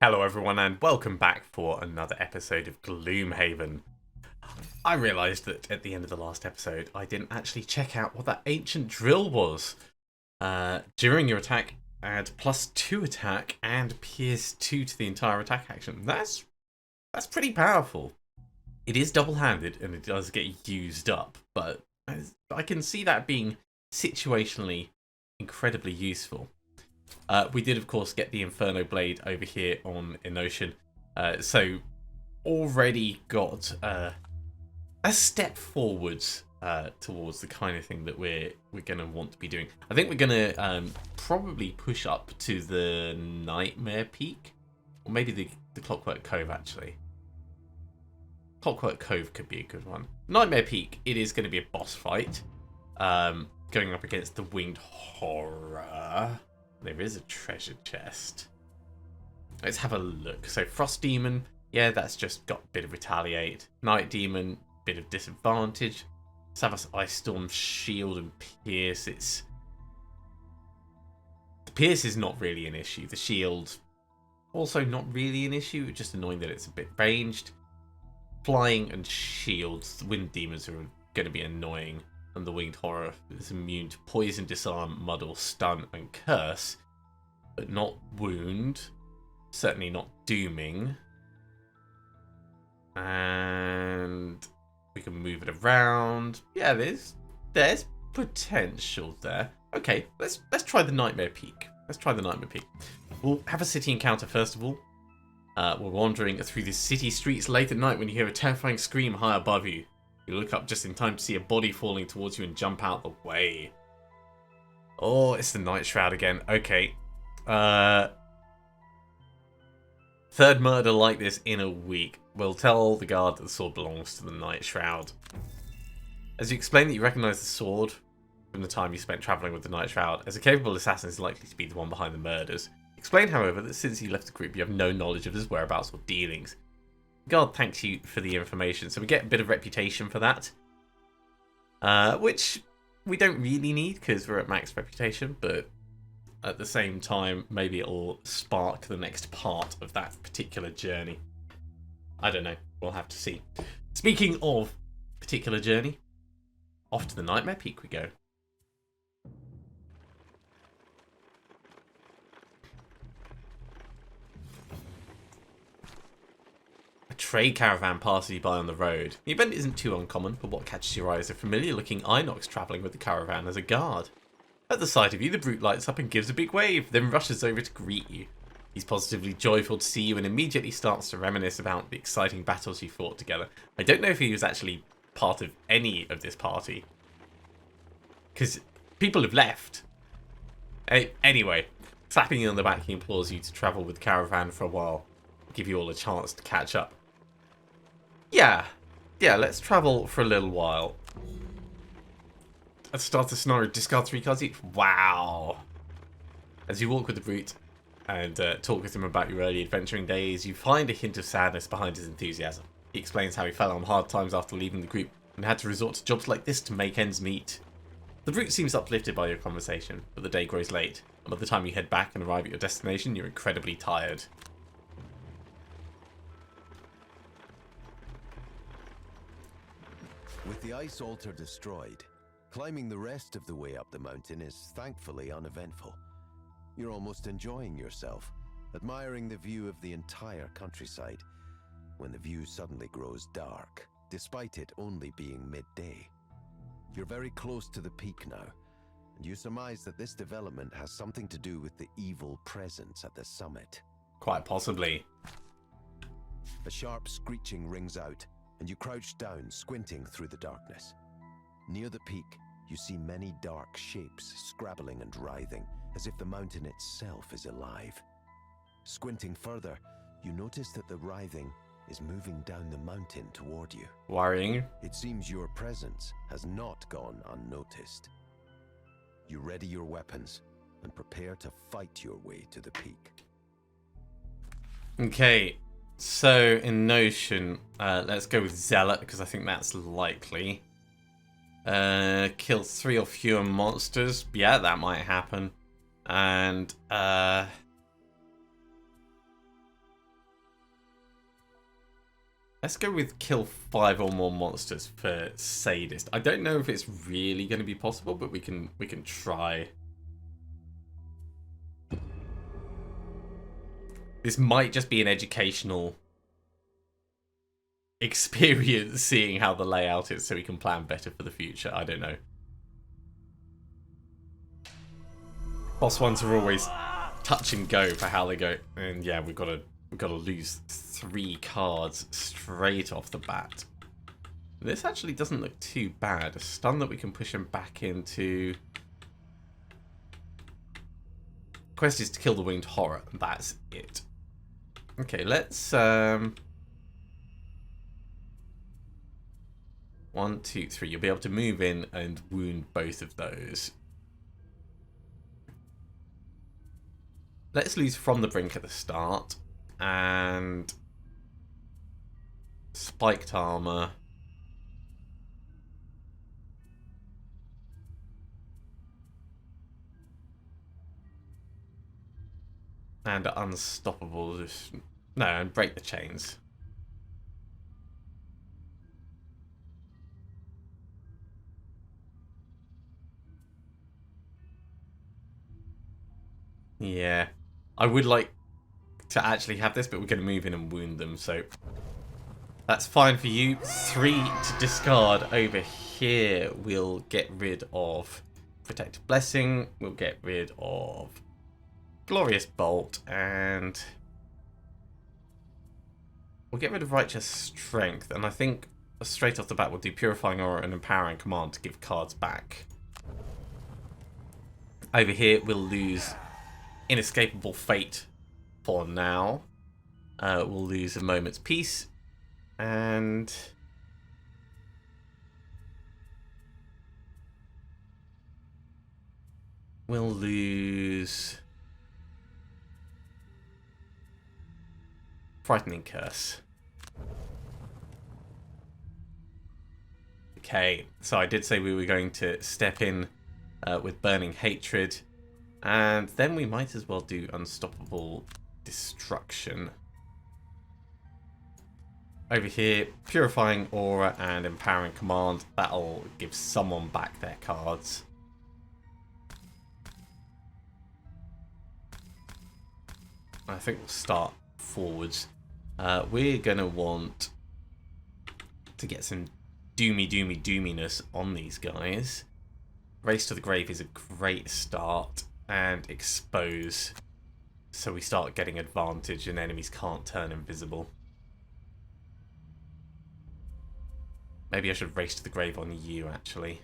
Hello everyone and welcome back for another episode of Gloomhaven. I realised that at the end of the last episode I didn't actually check out what that ancient drill was. During your attack, add +2 attack and pierce 2 to the entire attack action. That's pretty powerful. It is double-handed and it does get used up, but I can see that being situationally incredibly useful. We did, of course, get the Inferno Blade over here on Enotion, so already got a step forwards towards the kind of thing that we're going to want to be doing. I think we're going to probably push up to the Nightmare Peak, or maybe the Clockwork Cove, actually. Clockwork Cove could be a good one. Nightmare Peak, it is going to be a boss fight, going up against the Winged Horror. There is a treasure chest. Let's have a look. So Frost Demon, yeah, that's just got a bit of Retaliate. Night Demon, bit of disadvantage. Savas Ice Storm, Shield and Pierce. The Pierce is not really an issue. The Shield, also not really an issue. It's just annoying that it's a bit ranged. Flying and Shields, the Wind Demons are going to be annoying. And the Winged Horror is immune to Poison, Disarm, Muddle, Stun, and Curse. But not Wound. Certainly not Dooming. And we can move it around. Yeah, there's potential there. Okay, let's try the Nightmare Peak. We'll have a city encounter first of all. We're wandering through the city streets late at night when you hear a terrifying scream high above you. You look up just in time to see a body falling towards you and jump out the way. Oh, it's the Night Shroud again. Okay. Third murder like this in a week. We'll tell the guard that the sword belongs to the Night Shroud. As you explain that you recognise the sword from the time you spent travelling with the Night Shroud, as a capable assassin is likely to be the one behind the murders. Explain, however, that since you left the group you have no knowledge of his whereabouts or dealings. God thanks you for the information, so we get a bit of reputation for that. Which we don't really need because we're at max reputation, but at the same time, maybe it'll spark the next part of that particular journey. I don't know, we'll have to see. Speaking of particular journey, off to the Nightmare Peak we go. A trade caravan passes you by on the road. The event isn't too uncommon, but what catches your eye is a familiar-looking Inox travelling with the caravan as a guard. At the sight of you, the brute lights up and gives a big wave, then rushes over to greet you. He's positively joyful to see you and immediately starts to reminisce about the exciting battles you fought together. I don't know if he was actually part of any of this party, because people have left. Anyway, slapping you on the back, he implores you to travel with the caravan for a while, give you all a chance to catch up. Yeah, let's travel for a little while. Let's start the scenario. Discard 3 cards each. Wow. As you walk with the brute and talk with him about your early adventuring days, you find a hint of sadness behind his enthusiasm. He explains how he fell on hard times after leaving the group and had to resort to jobs like this to make ends meet. The brute seems uplifted by your conversation, but the day grows late, and by the time you head back and arrive at your destination, you're incredibly tired. With the ice altar destroyed, climbing the rest of the way up the mountain is thankfully uneventful. You're almost enjoying yourself, admiring the view of the entire countryside, when the view suddenly grows dark, despite it only being midday. You're very close to the peak now, and you surmise that this development has something to do with the evil presence at the summit. Quite possibly. A sharp screeching rings out, and you crouch down, squinting through the darkness. Near the peak, you see many dark shapes scrabbling and writhing, as if the mountain itself is alive. Squinting further, you notice that the writhing is moving down the mountain toward you. Worrying. It seems your presence has not gone unnoticed. You ready your weapons and prepare to fight your way to the peak. Okay. So, in Notion, let's go with Zealot, because I think that's likely. Kill 3 or fewer monsters. Yeah, that might happen. And, Let's go with kill 5 or more monsters for sadist. I don't know if it's really going to be possible, but we can try. This might just be an educational experience, seeing how the layout is, so we can plan better for the future. I don't know. Boss ones are always touch and go for how they go, and yeah, we've got to lose 3 cards straight off the bat. This actually doesn't look too bad. A stun that we can push him back into. Quest is to kill the winged horror. That's it. Okay, let's 1, 2, 3. You'll be able to move in and wound both of those. Let's lose from the brink at the start. And spiked armor. And unstoppable. No, and break the chains. Yeah. I would like to actually have this, but we're going to move in and wound them, so that's fine for you. 3 to discard. Over here, we'll get rid of Protective Blessing. We'll get rid of Glorious Bolt, and we'll get rid of Righteous Strength. And I think straight off the bat, we'll do Purifying Aura and Empowering Command to give cards back. Over here, we'll lose Inescapable Fate for now. We'll lose a Moment's Peace, and we'll lose Frightening Curse. Okay, so I did say we were going to step in with Burning Hatred, and then we might as well do Unstoppable Destruction. Over here, Purifying Aura and Empowering Command. That'll give someone back their cards. I think we'll start forwards. We're going to want to get some doominess on these guys. Race to the Grave is a great start. And Expose. So we start getting advantage and enemies can't turn invisible. Maybe I should Race to the Grave on you, actually.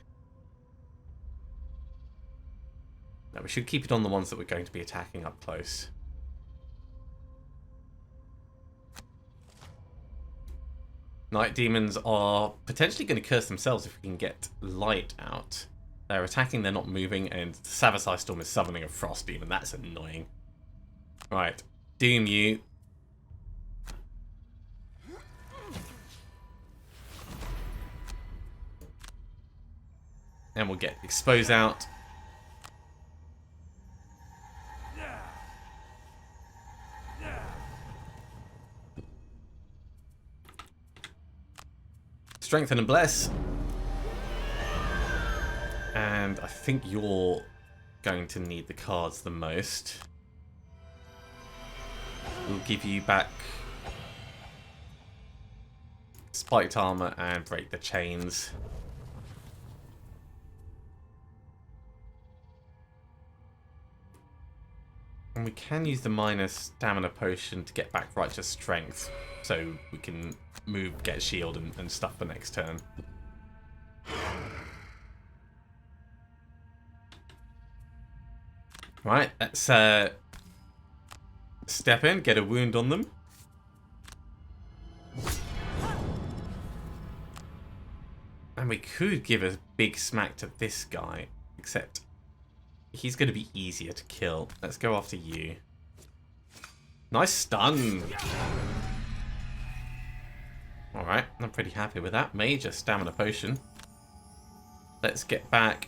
No, we should keep it on the ones that we're going to be attacking up close. Night Demons are potentially going to curse themselves if we can get light out. They're attacking, they're not moving, and the Savasai Storm is summoning a Frost Demon. That's annoying. Right, Doom you. And we'll get Expose out. Strengthen and Bless. And I think you're going to need the cards the most. We'll give you back Spiked Armor and Break the Chains. And we can use the minus Stamina Potion to get back Righteous Strength, so we can move, get a shield and stuff for next turn. Right, let's step in, get a wound on them. And we could give a big smack to this guy, except he's going to be easier to kill. Let's go after you. Nice stun. Alright, I'm pretty happy with that. Major Stamina Potion. Let's get back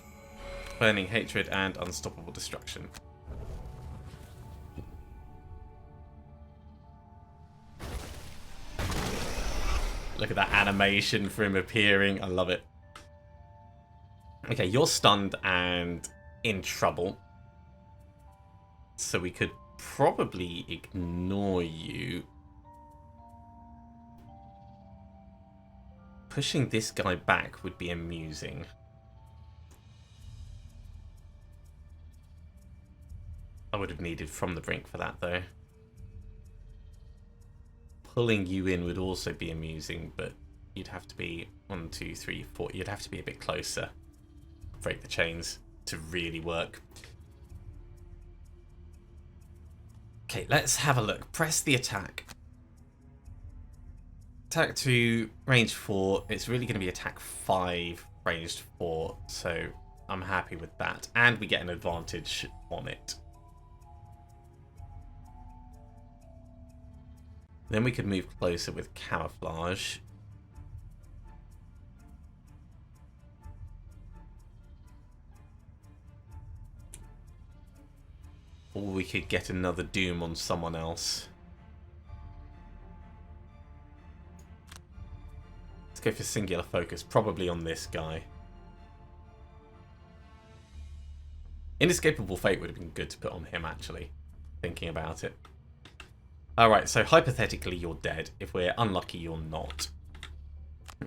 Burning Hatred and Unstoppable Destruction. Look at that animation for him appearing. I love it. Okay, you're stunned and in trouble. So we could probably ignore you. Pushing this guy back would be amusing. I would have needed From the Brink for that, though. Pulling you in would also be amusing, but you'd have to be 1, 2, 3, 4. You'd have to be a bit closer. Break the chains to really work. Okay, let's have a look. Press the attack. Attack 2, range 4. It's really going to be attack 5, ranged 4. So I'm happy with that. And we get an advantage on it. Then we could move closer with camouflage. Or we could get another Doom on someone else. Let's go for singular focus, probably on this guy. Inescapable Fate would have been good to put on him, actually, thinking about it. Alright, so hypothetically you're dead. If we're unlucky, you're not.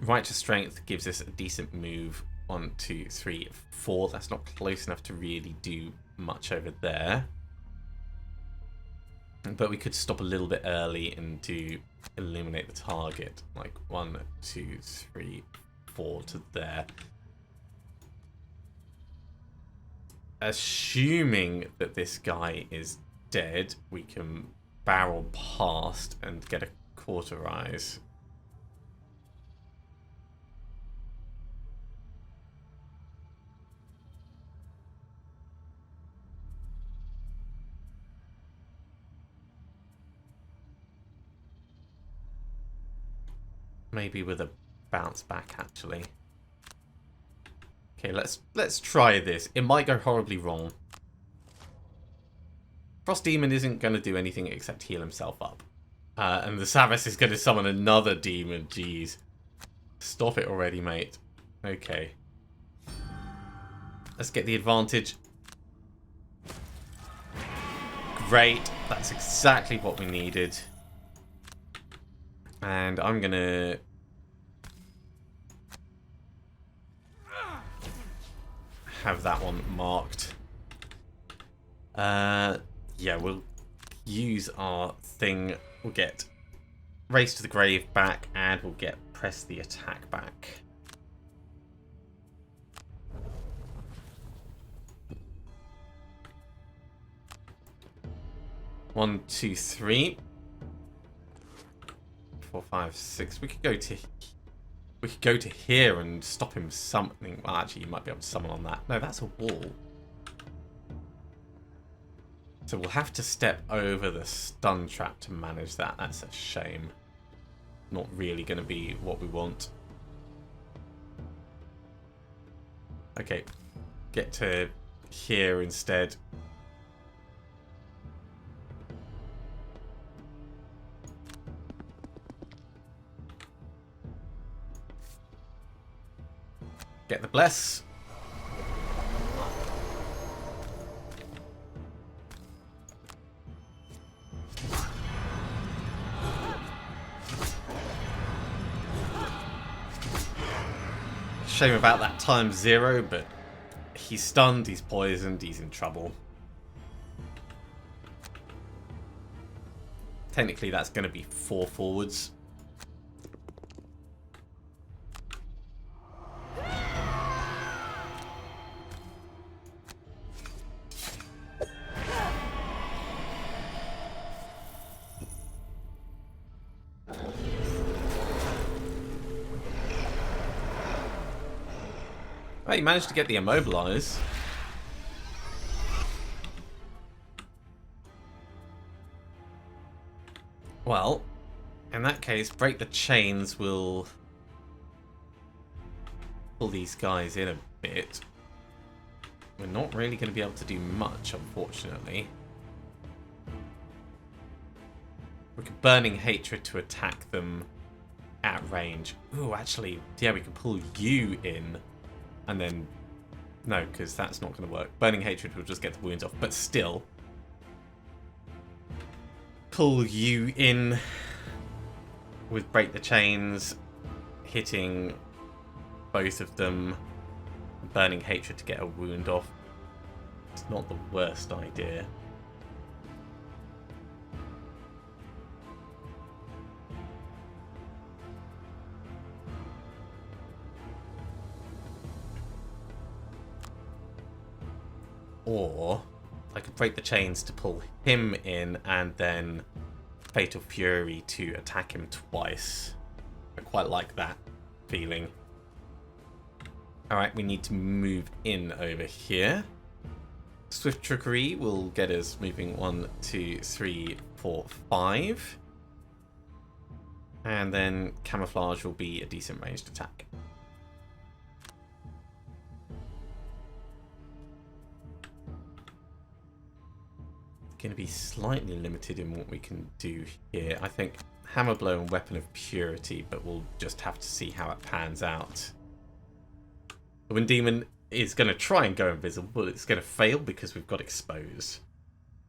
Righteous Strength gives us a decent move. 1, 2, 3, 4. That's not close enough to really do much over there. But we could stop a little bit early and do illuminate the target. Like 1, 2, 3, 4 to there. Assuming that this guy is dead, we can barrel past and get a cauterize. Maybe with a bounce back, actually. Okay, let's try this. It might go horribly wrong. Frost Demon isn't going to do anything except heal himself up. And the Savas is going to summon another demon. Jeez. Stop it already, mate. Okay. Let's get the advantage. Great. That's exactly what we needed. And I'm going to... have that one marked. Yeah, we'll use our thing. We'll get Race to the Grave back, and we'll get Press the Attack back. One, two, three. 4, 5, 6. We could go to here and stop him summoning. Well, actually, you might be able to summon on that. No, that's a wall. So we'll have to step over the stun trap to manage that. That's a shame. Not really going to be what we want. Okay. Get to here instead. Get the bless. Shame about that times 0, but he's stunned, he's poisoned, he's in trouble. Technically that's going to be 4 forwards. Well, he managed to get the immobilize. Well, in that case, break the chains will pull these guys in a bit. We're not really going to be able to do much, unfortunately. We could Burning Hatred to attack them at range. Ooh, actually, yeah, we can pull you in, and then no, because that's not going to work. Burning Hatred will just get the wounds off, but still, pull you in with Break the Chains, hitting both of them, Burning Hatred to get a wound off. It's not the worst idea. Or I could Break the Chains to pull him in and then Fatal Fury to attack him twice. I quite like that feeling. Alright, we need to move in over here. Swift Trickery will get us moving 1, 2, 3, 4, 5. And then Camouflage will be a decent ranged attack. Going to be slightly limited in what we can do here. I think Hammer Blow and Weapon of Purity, but we'll just have to see how it pans out. The Wind Demon is going to try and go invisible, but it's going to fail because we've got Expose.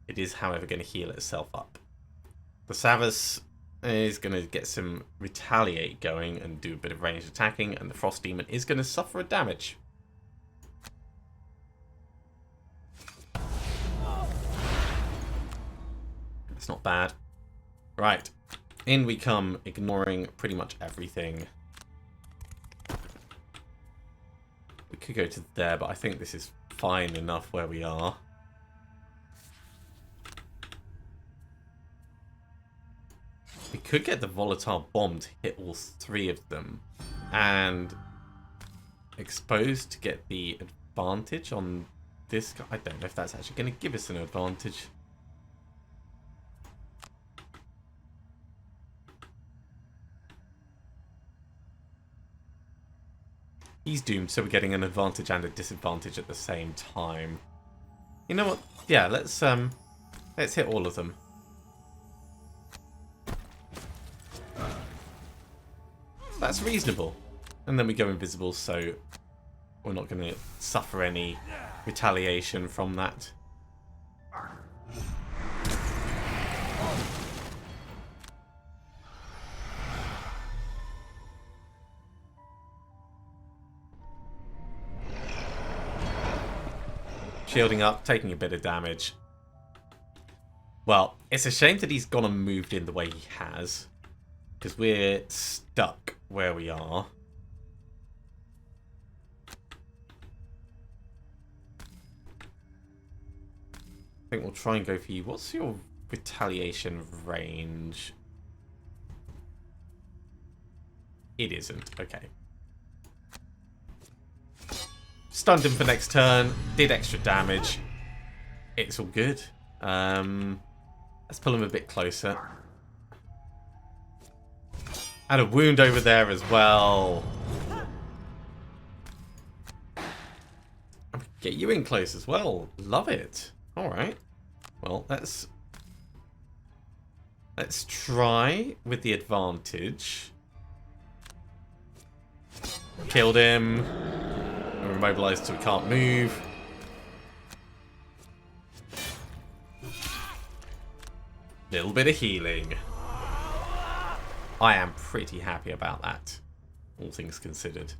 It is, however, going to heal itself up. The Savus is going to get some Retaliate going and do a bit of ranged attacking, and the Frost Demon is going to suffer a damage. It's not bad. Right. In we come, ignoring pretty much everything. We could go to there, but I think this is fine enough where we are. We could get the Volatile Bomb to hit all three of them. And Expose to get the advantage on this guy. I don't know if that's actually going to give us an advantage. He's doomed, so we're getting an advantage and a disadvantage at the same time. You know what? Yeah, let's hit all of them. That's reasonable. And then we go invisible, so we're not going to suffer any retaliation from that. Shielding up, taking a bit of damage. Well, it's a shame that he's gone and moved in the way he has, because we're stuck where we are. I think we'll try and go for you. What's your retaliation range? It isn't. Okay. Stunned him for next turn. Did extra damage. It's all good. Let's pull him a bit closer. And a wound over there as well. Get you in close as well. Love it. Alright. Well, let's try with the advantage. Killed him. We're immobilized so we can't move. Little bit of healing. I am pretty happy about that, all things considered.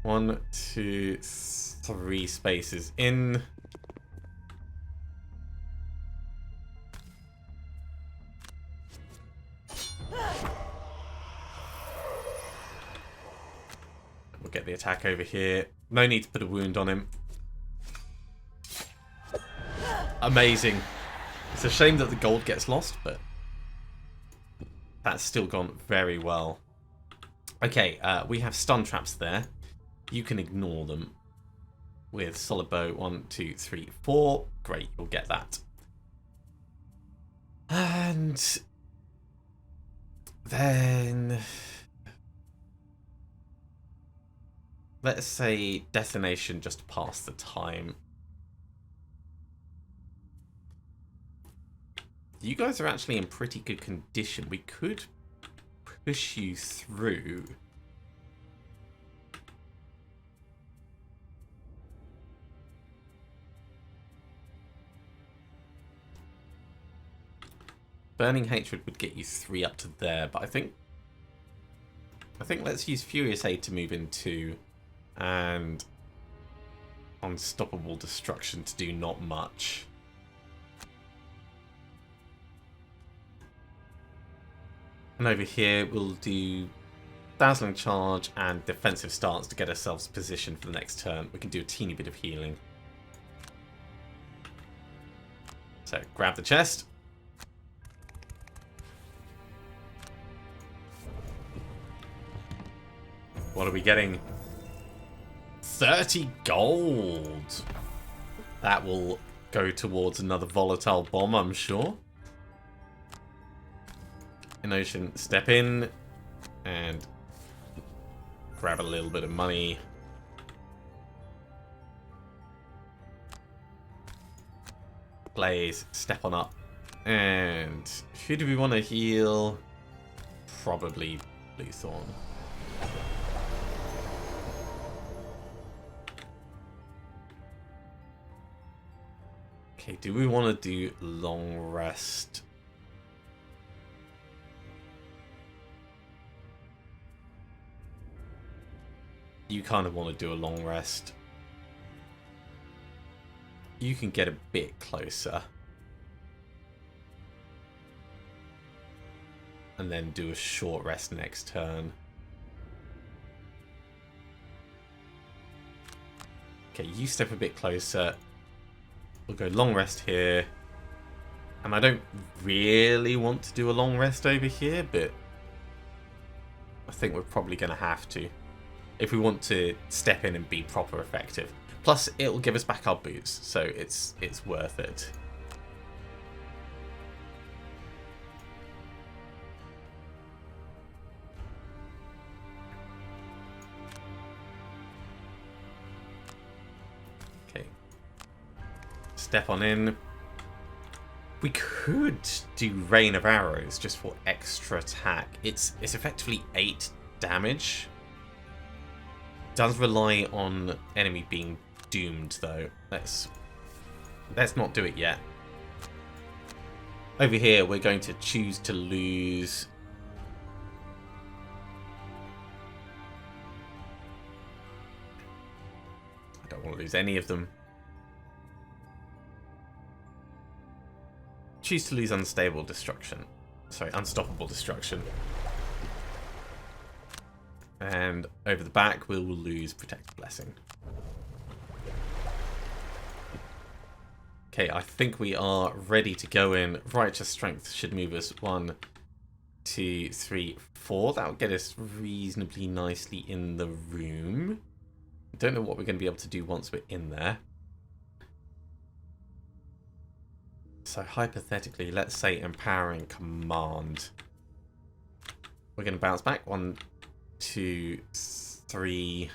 One, two, three spaces in. We'll get the attack over here. No need to put a wound on him. Amazing. It's a shame that the gold gets lost, but that's still gone very well. Okay, we have stun traps there. You can ignore them with solid bow. 1, 2, 3, 4. Great, you'll get that. And then let's say detonation just to pass the time. You guys are actually in pretty good condition. We could push you through. Burning Hatred would get you 3 up to there, but I think let's use Furious Aid to move in 2, and Unstoppable Destruction to do not much. And over here we'll do Dazzling Charge and Defensive Stance to get ourselves positioned for the next turn. We can do a teeny bit of healing. So grab the chest. What are we getting? 30 gold. That will go towards another volatile bomb, I'm sure. Ocean, step in and grab a little bit of money. Blaze, step on up. And who do we want to heal? Probably Bluethorn. Okay, do we want to do Long Rest? You kind of want to do a Long Rest. You can get a bit closer. And then do a short rest next turn. Okay, you step a bit closer. We'll go Long Rest here. And I don't really want to do a Long Rest over here, but I think we're probably going to have to, if we want to step in and be proper effective. Plus, it'll give us back our boots, so it's worth it. Okay. Step on in. We could do Rain of Arrows just for extra attack. It's effectively 8 damage. Does rely on enemy being doomed though. Let's not do it yet. Over here we're going to choose to lose I don't want to lose any of them. Choose to lose Unstoppable Destruction. And over the back, we will lose Protect Blessing. Okay, I think we are ready to go in. Righteous Strength should move us 1, 2, 3, 4. That'll get us reasonably nicely in the room. Don't know what we're going to be able to do once we're in there. So hypothetically, let's say Empowering Command. We're going to bounce back 1, 2, 3,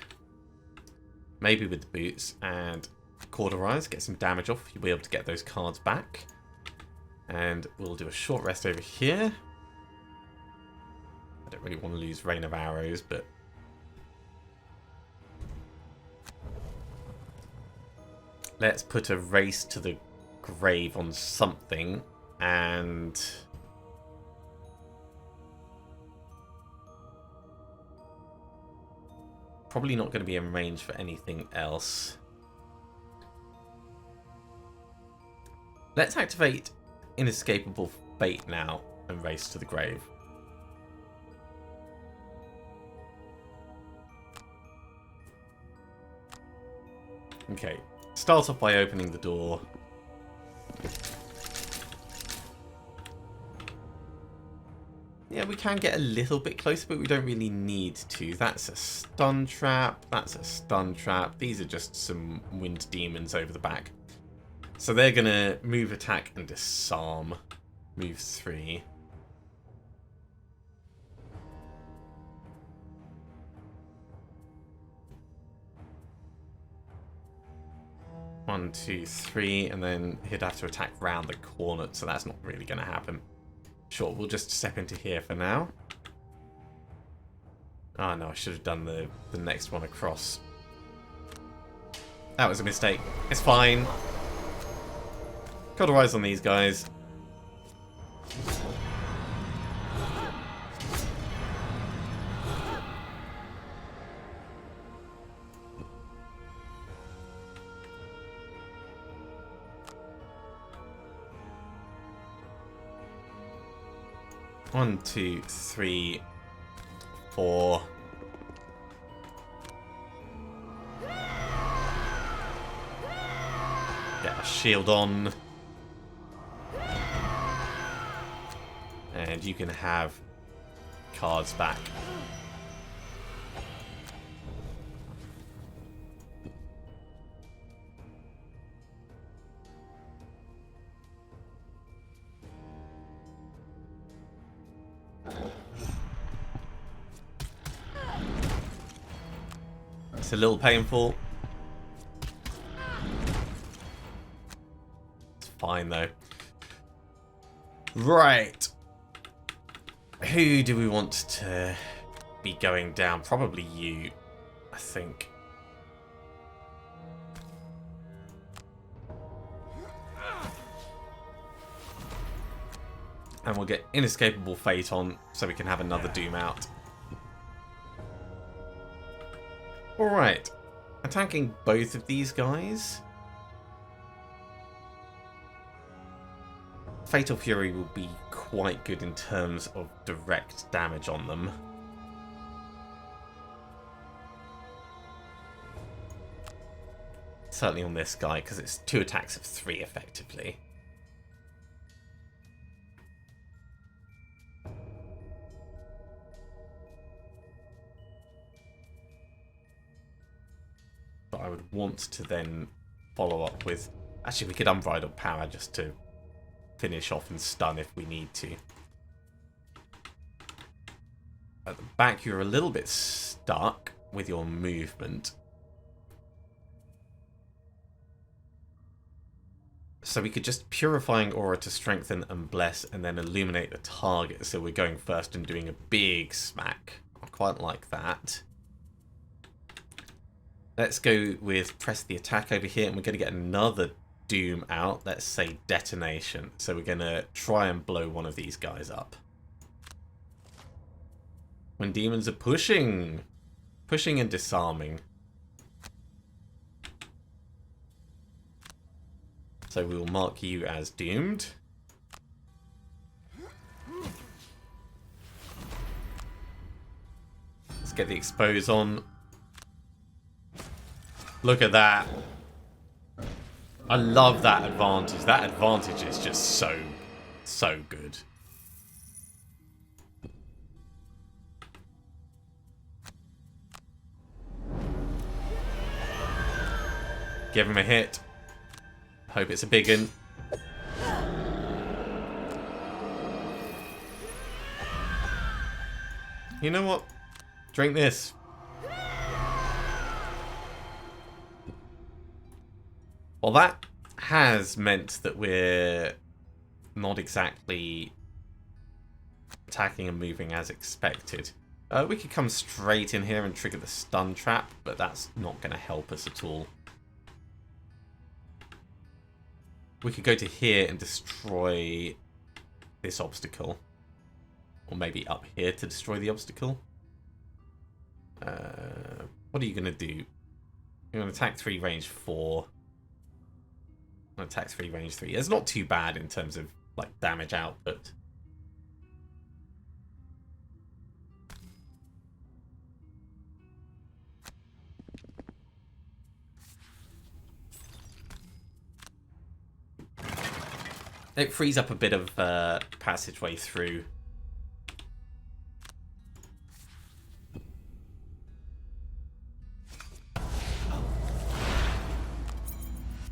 maybe with the boots, and Cauterize, get some damage off. You'll be able to get those cards back. And we'll do a short rest over here. I don't really want to lose Rain of Arrows, but let's put a Race to the Grave on something, and probably not going to be in range for anything else. Let's activate Inescapable Fate now and Race to the Grave. Okay, start off by opening the door. Yeah, we can get a little bit closer, but we don't really need to. That's a stun trap. That's a stun trap. These are just some wind demons over the back. So they're going to move, attack, and disarm. Move 3. 1, 2, 3, and then he'd have to attack round the corner, so that's not really going to happen. Sure, we'll just step into here for now. Oh no, I should have done the next one across. That was a mistake. It's fine. Got eyes on these guys. One, two, three, 4. Get a shield on. And you can have cards back. It's a little painful. It's fine though. Right. Who do we want to be going down? Probably you, I think. And we'll get Inescapable Fate on so we can have another Doom out. Alright. Attacking both of these guys. Fatal Fury will be quite good in terms of direct damage on them. Certainly on this guy, because it's 2 attacks of 3 effectively. But I would want to then follow up with... Actually, we could Unbridled Power just to finish off and stun if we need to. At the back, you're a little bit stuck with your movement. So we could just Purifying Aura to strengthen and bless and then illuminate the target. So we're going first and doing a big smack. I quite like that. Let's go with press the attack over here, and we're going to get another Doom out. Let's say Detonation. So we're going to try and blow one of these guys up. When demons are pushing and disarming. So we will mark you as doomed. Let's get the expose on. Look at that. I love that advantage. That advantage is just so good. Give him a hit. Hope it's a big one. You know what? Drink this. Well, that has meant that we're not exactly attacking and moving as expected. We could come straight in here and trigger the stun trap, but that's not going to help us at all. We could go to here and destroy this obstacle. Or maybe up here to destroy the obstacle. What are you going to do? You're going to attack 3, range 4. Attack 3, range 3. It's not too bad in terms of like damage output. It frees up a bit of passageway through.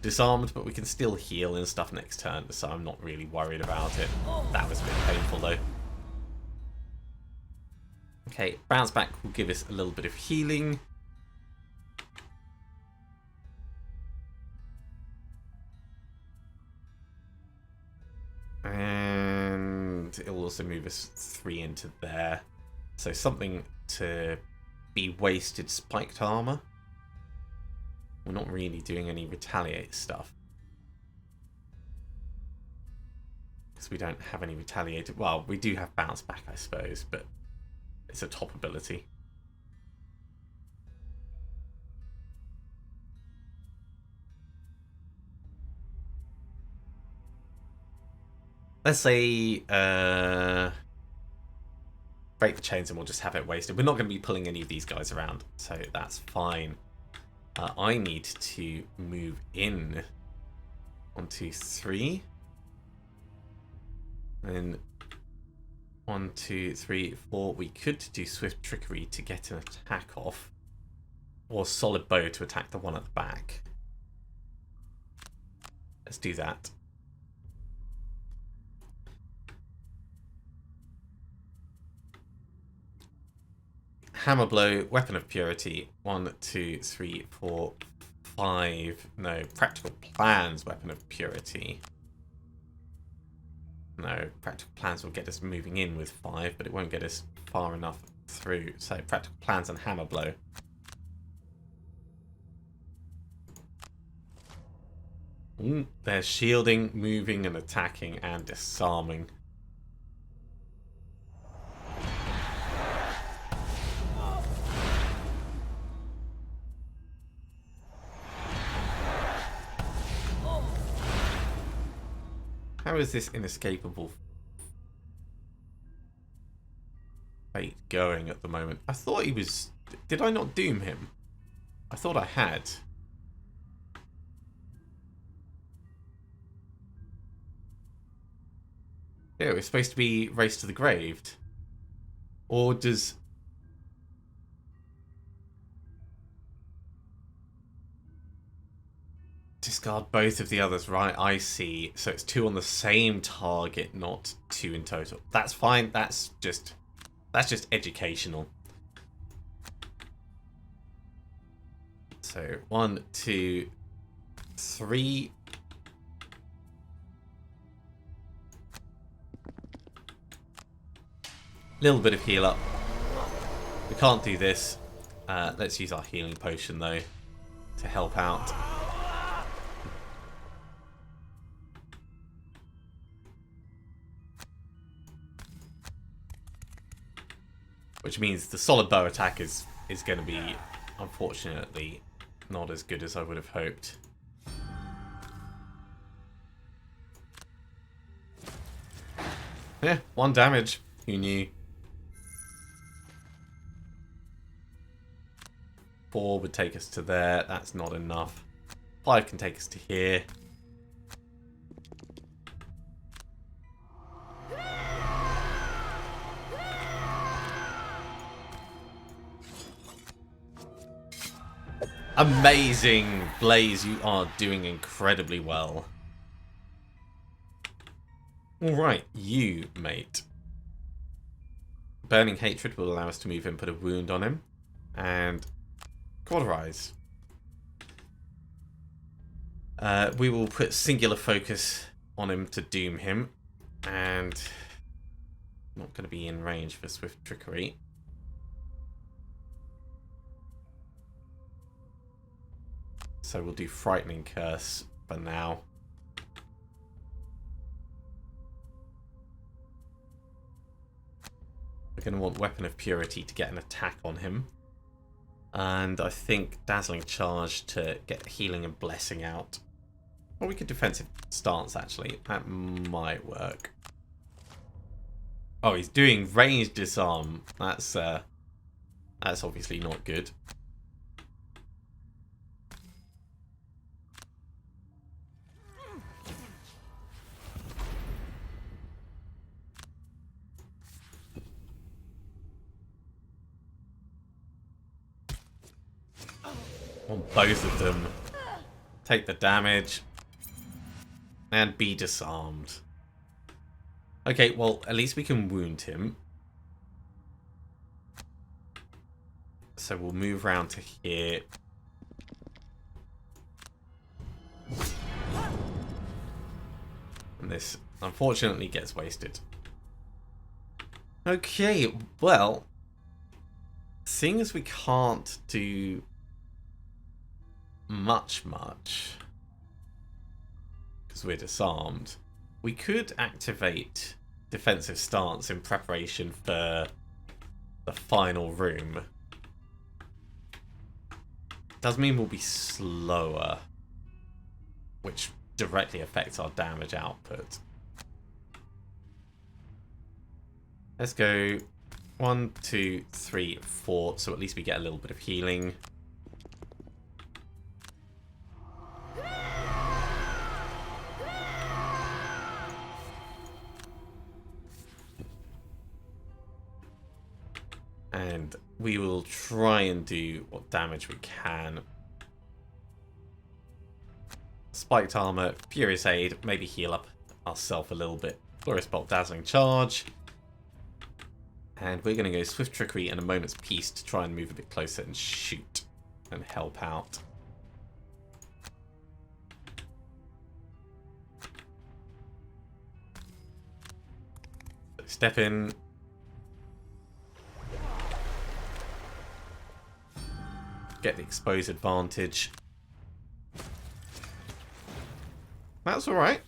Disarmed, but we can still heal and stuff next turn, so I'm not really worried about it. That was a bit painful though. Okay, bounce back will give us a little bit of healing. also move us 3 into there. So something to be wasted spiked armor. We're not really doing any retaliate stuff. Because we don't have any retaliated. Well, we do have bounce back, I suppose, but it's a top ability. Let's say break the chains and we'll just have it wasted. We're not going to be pulling any of these guys around, so that's fine. I need to move in 1, 2, 3. And 1, 2, 3, 4. We could do swift trickery to get an attack off, or solid bow to attack the one at the back. Let's do that. Hammer blow, weapon of purity. 1, 2, 3, 4, 5. No, practical plans, weapon of purity. No, practical plans will get us moving in with 5, but it won't get us far enough through. So practical plans and hammer blow. There's shielding, moving and attacking and disarming. How is this inescapable fate going at the moment? I thought he was... Did I not doom him? I thought I had. Yeah, it was supposed to be Race to the Grave. Or does... Discard both of the others, right? I see. So it's 2 on the same target, not 2 in total. That's fine. That's just educational. So 1, 2, 3. Little bit of heal up. We can't do this. Let's use our healing potion though to help out. Which means the solid bow attack is going to be, unfortunately, not as good as I would have hoped. Yeah, 1 damage. Who knew? 4 would take us to there. That's not enough. 5 can take us to here. Amazing, Blaze, you are doing incredibly well. Alright, you, mate. Burning Hatred will allow us to move in, put a wound on him. And cauterize. We will put singular focus on him to doom him. And not going to be in range for swift trickery. So we'll do Frightening Curse for now. We're going to want Weapon of Purity to get an attack on him. And I think Dazzling Charge to get Healing and Blessing out. Or we could Defensive Stance, actually. That might work. Oh, he's doing Ranged Disarm. That's obviously not good. On both of them. Take the damage. And be disarmed. Okay, well, at least we can wound him. So we'll move around to here. And this, unfortunately, gets wasted. Okay, well, seeing as we can't do much, because we're disarmed, we could activate defensive stance in preparation for the final room. Does mean we'll be slower, which directly affects our damage output. Let's go 1, 2, 3, 4, so at least we get a little bit of healing. And we will try and do what damage we can. Spiked armor, Furious Aid, maybe heal up ourselves a little bit. Glorious Bolt, Dazzling Charge. And we're going to go Swift Trickery and a Moment's Peace to try and move a bit closer and shoot and help out. So step in. Get the expose advantage. That's alright.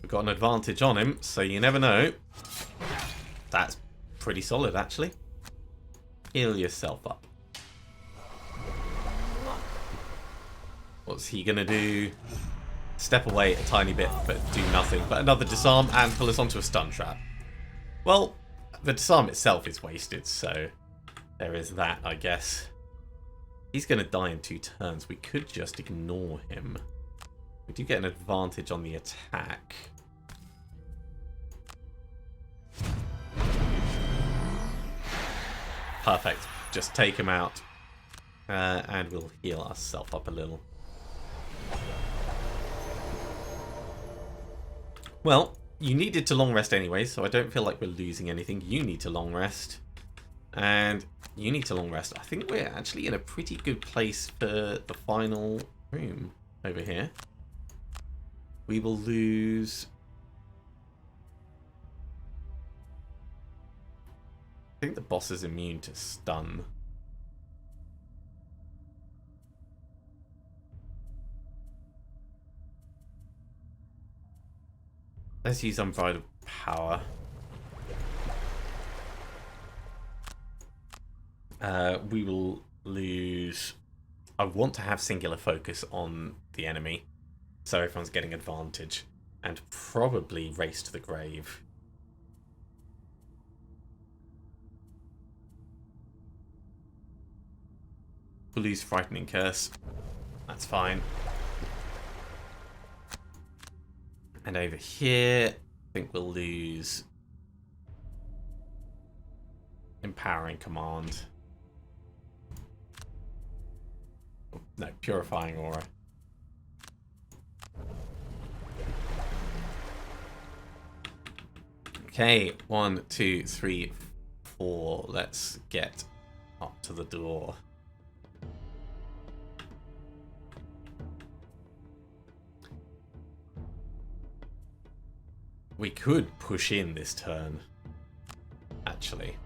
We've got an advantage on him, so you never know. That's pretty solid, actually. Heal yourself up. What's he gonna do? Step away a tiny bit, but do nothing. But another disarm and pull us onto a stun trap. Well, the disarm itself is wasted, so there is that, I guess. He's going to die in 2 turns. We could just ignore him. We do get an advantage on the attack. Perfect. Just take him out. And we'll heal ourselves up a little. Well, you needed to long rest anyway, so I don't feel like we're losing anything. You need to long rest. And you need to long rest. I think we're actually in a pretty good place for the final room over here. We will lose... I think the boss is immune to stun. Let's use Unbridled Power. We will lose... I want to have singular focus on the enemy, so everyone's getting advantage. And probably Race to the Grave. We'll lose Frightening Curse. That's fine. And over here, I think we'll lose Empowering Command. No, Purifying Aura. Okay, 1, 2, 3, 4. Let's get up to the door. We could push in this turn, actually.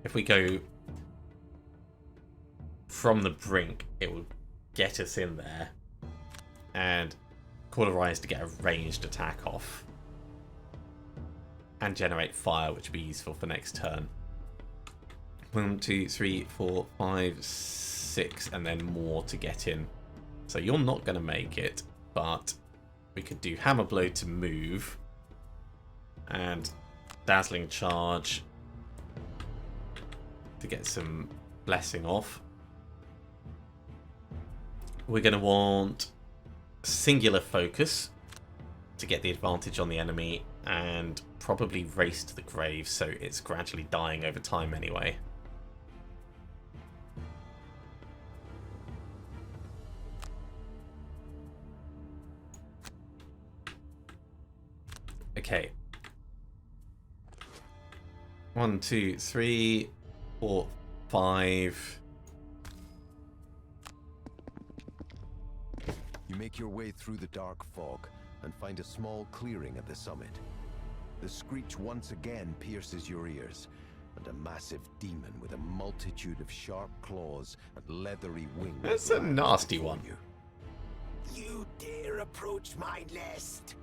If we go from the brink, it will get us in there. And Cauterize to get a ranged attack off. And generate fire, which would be useful for next turn. 1, 2, 3, 4, 5, 6, and then more to get in. So you're not going to make it, but we could do Hammer Blow to move. And Dazzling Charge to get some blessing off. We're going to want Singular Focus to get the advantage on the enemy, and probably Race to the Grave, so it's gradually dying over time anyway. Okay. 1, 2, 3, 4, 5. You make your way through the dark fog, and find a small clearing at the summit. The screech once again pierces your ears, and a massive demon with a multitude of sharp claws and leathery wings. That's a nasty one. You dare approach my nest?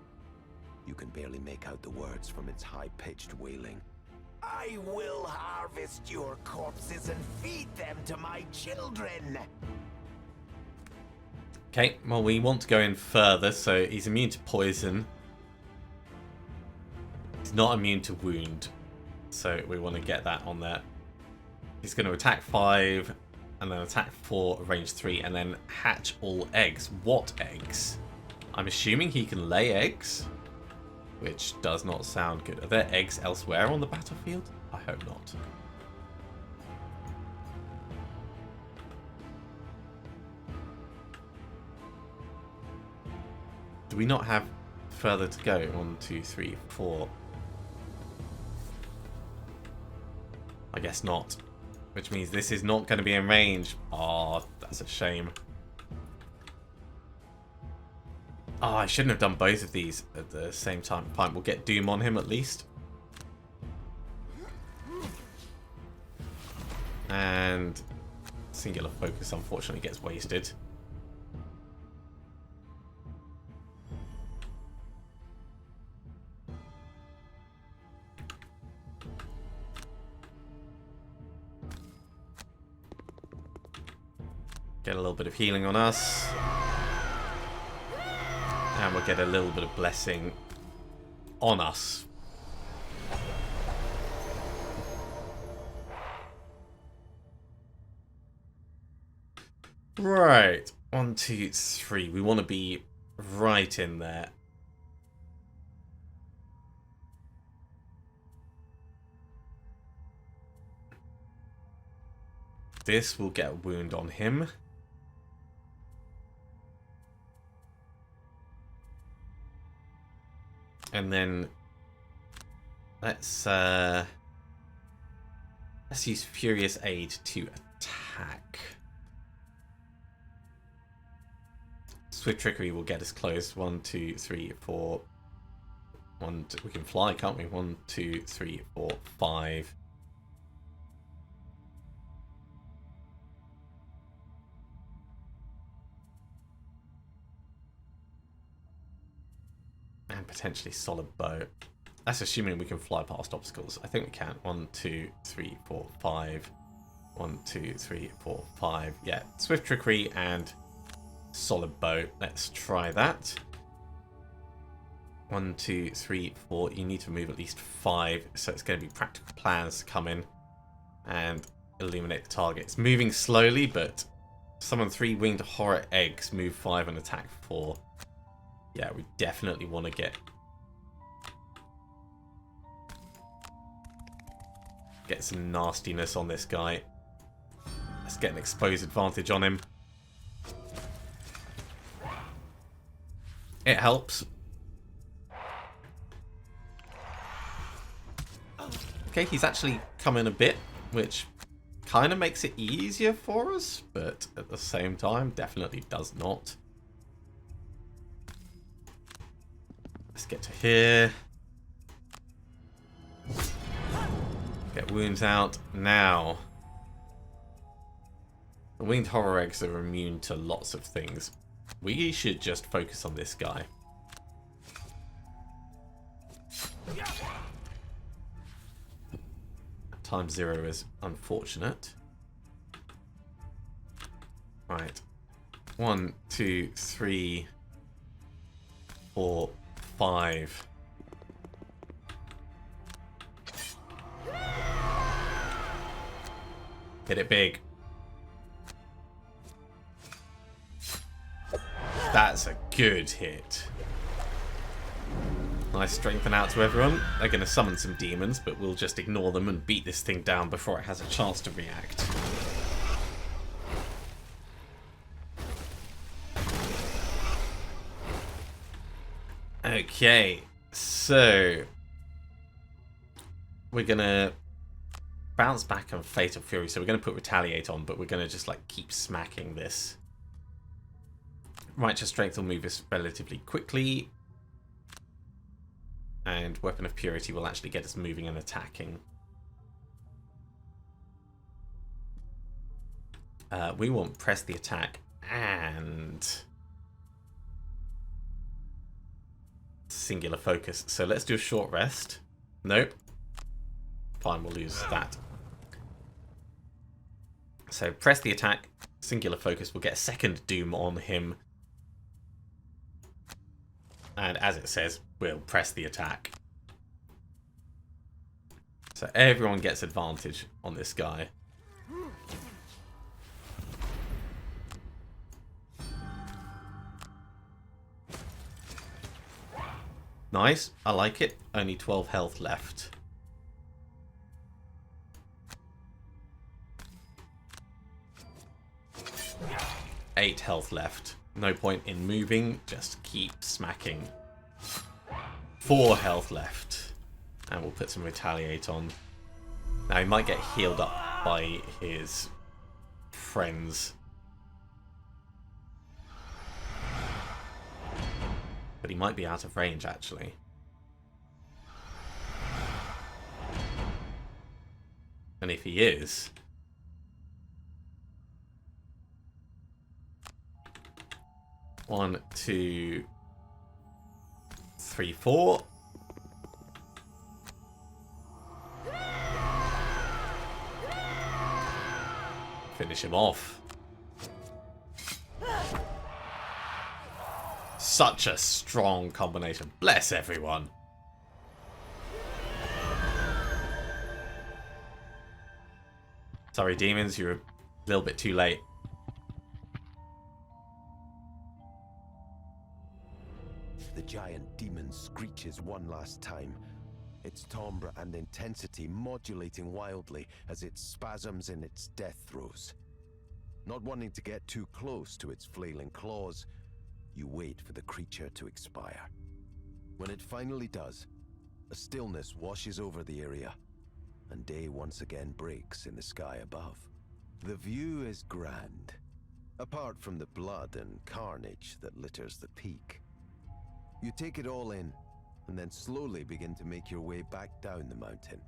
You can barely make out the words from its high-pitched wailing. I will harvest your corpses and feed them to my children. Okay, well, we want to go in further, so he's immune to poison. He's not immune to wound, so we want to get that on there. He's going to attack 5, and then attack 4, range 3, and then hatch all eggs. What eggs? I'm assuming he can lay eggs, which does not sound good. Are there eggs elsewhere on the battlefield? I hope not. Do we not have further to go? 1, 2, 3, 4. I guess not. Which means this is not going to be in range. Oh, that's a shame. Oh, I shouldn't have done both of these at the same time. Fine, we'll get Doom on him at least. And singular focus unfortunately gets wasted. Get a little bit of healing on us. And we'll get a little bit of blessing on us. Right. 1, 2, 3. We want to be right in there. This will get a wound on him. And then let's use Furious Aid to attack. Swift Trickery will get us close. 1, 2, 3, 4. 1, 2, we can fly, can't we? 1, 2, 3, 4, 5. And potentially solid bow. That's assuming we can fly past obstacles. I think we can. 1, 2, 3, 4, 5. 1, 2, 3, 4, 5. Yeah, Swift Trickery and solid bow. Let's try that. 1, 2, 3, 4. You need to move at least 5, so it's going to be practical plans to come in and illuminate the target. It's moving slowly, but summon 3 winged horror eggs, move 5 and attack 4. Yeah, we definitely want to get some nastiness on this guy. Let's get an exposed advantage on him. It helps. Okay, he's actually come in a bit, which kind of makes it easier for us, but at the same time, definitely does not. Let's get to here. Get wounds out now. The winged horror eggs are immune to lots of things. We should just focus on this guy. Time 0 is unfortunate. Right. 1, 2, 3, 4, 5. Hit it big. That's a good hit. Nice strengthen out to everyone. They're going to summon some demons, but we'll just ignore them and beat this thing down before it has a chance to react. Okay, so we're going to bounce back on Fatal Fury. So we're going to put Retaliate on, but we're going to just like keep smacking this. Righteous Strength will move us relatively quickly. And Weapon of Purity will actually get us moving and attacking. We want Press the Attack and Singular Focus. So let's do a short rest. Nope. Fine, we'll lose that. So Press the Attack, Singular Focus. We'll get a second Doom on him. And as it says, we'll Press the Attack. So everyone gets advantage on this guy. Nice, I like it. Only 12 health left. Eight health left. No point in moving, just keep smacking. 4 health left. And we'll put some Retaliate on. Now he might get healed up by his friends. But he might be out of range, actually. And if he is... One, two, three, four. Finish him off. Such a strong combination. Bless everyone. Sorry, demons, you're a little bit too late. The giant demon screeches one last time, its timbre and intensity modulating wildly as it spasms in its death throes. Not wanting to get too close to its flailing claws, you wait for the creature to expire. When it finally does, a stillness washes over the area, and day once again breaks in the sky above. The view is grand, apart from the blood and carnage that litters the peak. You take it all in, and then slowly begin to make your way back down the mountain,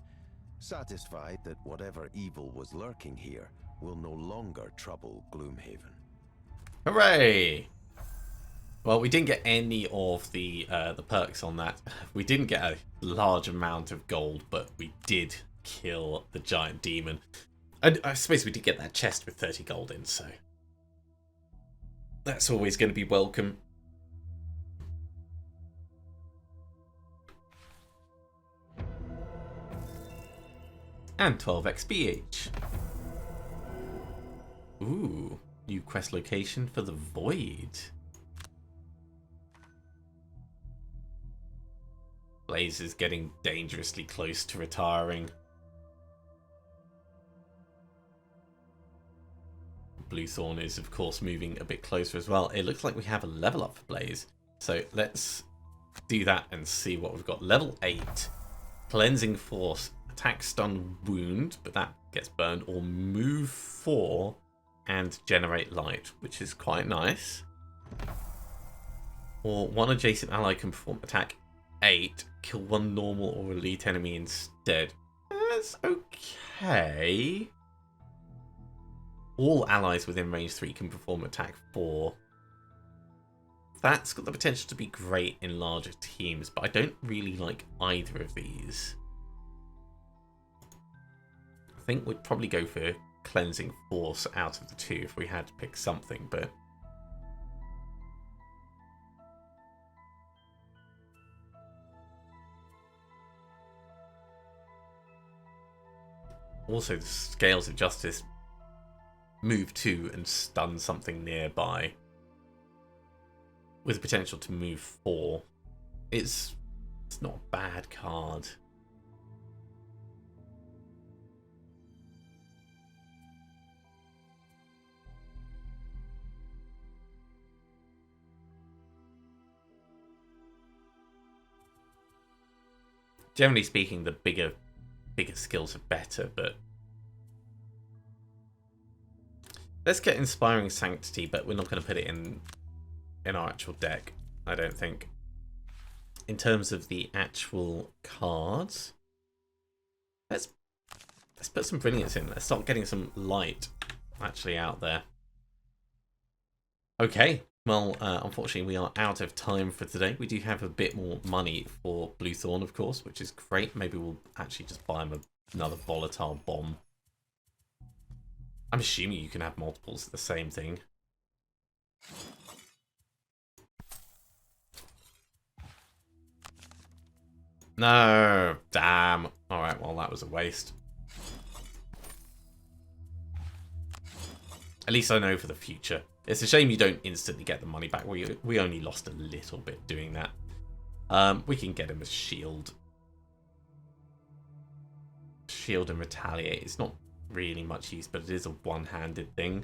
satisfied that whatever evil was lurking here will no longer trouble Gloomhaven. Hooray! Well, we didn't get any of the perks on that. We didn't get a large amount of gold, but we did kill the giant demon. And I suppose we did get that chest with 30 gold in, so that's always going to be welcome. And 12 XP each. Ooh, new quest location for the Void. Blaze is getting dangerously close to retiring. Bluethorn is, of course, moving a bit closer as well. It looks like we have a level up for Blaze. So let's do that and see what we've got. Level 8. Cleansing Force. Attack, stun, wound, but that gets burned. Or move 4 and generate light, which is quite nice. Or one adjacent ally can perform attack 8. Kill one normal or elite enemy instead. That's okay. All allies within range 3 can perform attack 4. That's got the potential to be great in larger teams, but I don't really like either of these. I think we'd probably go for Cleansing Force out of the two if we had to pick something, but also the Scales of Justice move 2 and stun something nearby with the potential to move 4. It's not a bad card. Generally speaking, the bigger skills are better, but let's get Inspiring Sanctity, but we're not going to put it in our actual deck, I don't think. in terms of the actual cards, let's put some brilliance in. Let's start getting some light actually out there. Okay, well, unfortunately we are out of time for today. We do have a bit more money for Bluethorn, of course, which is great. Maybe we'll actually just buy him another volatile bomb. I'm assuming you can have multiples of the same thing. No, damn. Alright, well, that was a waste. At least I know for the future. It's a shame you don't instantly get the money back. We only lost a little bit doing that. We can get him a shield. Shield and retaliate. It's not really much use, but it is a one-handed thing.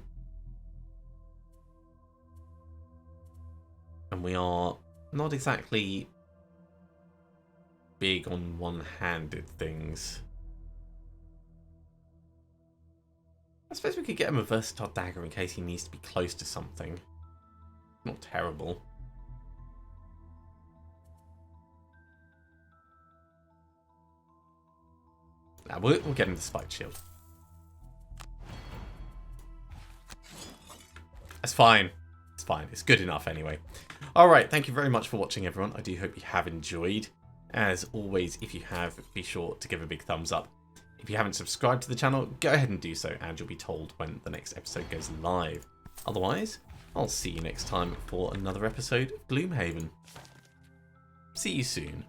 And we are not exactly big on one-handed things. I suppose we could get him a versatile dagger in case he needs to be close to something. Not terrible. Nah, we'll get him the spiked shield. That's fine. It's fine. It's good enough anyway. Alright, thank you very much for watching, everyone. I do hope you have enjoyed. As always, if you have, be sure to give a big thumbs up. If you haven't subscribed to the channel, go ahead and do so, and you'll be told when the next episode goes live. Otherwise, I'll see you next time for another episode of Gloomhaven. See you soon.